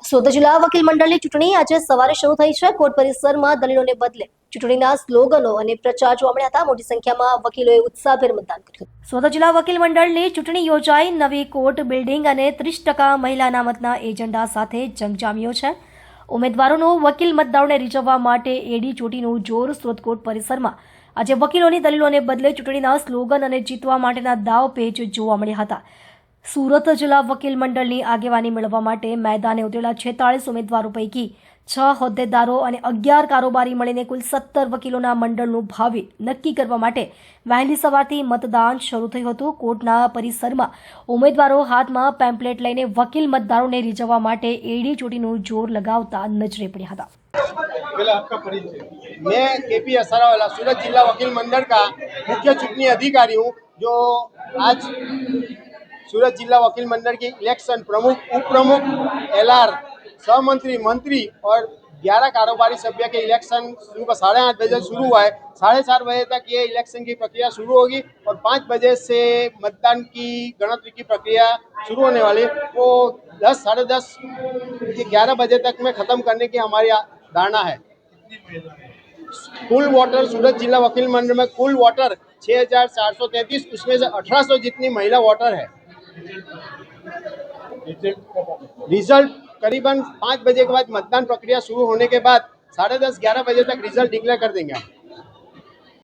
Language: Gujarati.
સુરત જિલ્લા વકીલ મંડળની ચૂંટણી આજે સવારે શરૂ થઈ છે। કોર્ટ પરિસરમાં દલીલોને બદલે ચૂંટણીના સ્લોગનો અને પ્રચાર જોવા મળ્યા હતા। મોટી સંખ્યામાં વકીલોએ ઉત્સાહભેર મતદાન કર્યું। સુરત જિલ્લા વકીલ મંડળની ચૂંટણી યોજાઈ। નવી કોર્ટ બિલ્ડિંગ અને 30% મહિલા અનામતના એજન્ડા સાથે જંગ જામ્યો છે। ઉમેદવારોનો વકીલ મતદારોને રીઝવવા માટે એડી ચોટીનું જોર। સુરત કોર્ટ પરિસરમાં આજે વકીલોની દલીલોને બદલે ચૂંટણીના સ્લોગન અને જીતવા માટેના દાવપેચ જોવા મળ્યા હતા। સુરત જિલ્લા વકીલ મંડળની આગેવાની મેળવવા માટે મેદાને ઉતરેલા 46 ઉમેદવારો પૈકી 6 હોદ્દેદારો અને 11 કારોબારી મળીને કુલ 17 વકીલોના મંડળનું ભાવિ નક્કી કરવા માટે વહેલી સવારથી મતદાન શરૂ થયું હતું। કોર્ટના પરિસરમાં ઉમેદવારો હાથમાં પેમ્પલેટ લઈને વકીલ મતદારોને રીઝવવા માટે એડી ચોટીનું જોર લગાવતા નજરે પડ્યા હતા। मैं केपी असरावाला सूरत जिला वकील मंडल का मुख्य चुनावी अधिकारी हूँ। जो आज सूरत जिला वकील मंडल की इलेक्शन प्रमुख, उप प्रमुख, एलआर, सहमंत्री, मंत्री और 11 कारोबारी सभ्य के इलेक्शन सुबह 8:30 बजे शुरू हुआ है। 4:30 बजे तक ये इलेक्शन की प्रक्रिया शुरू होगी और 5 बजे से मतदान की गणतरी की प्रक्रिया शुरू होने वाली है। वो 10, 10:30, 11 बजे तक में ख़त्म करने की हमारी धारणा है। कुल वोटर सूरत जिला वकील मंडल में कुल वोटर 6,433, उसमें से 1800 जितनी महिला वोटर है। रिजल्ट करीबन 5 बजे के बाद मतदान प्रक्रिया शुरू होने के बाद 10:30, 11 बजे तक रिजल्ट डिक्लेयर कर देंगे।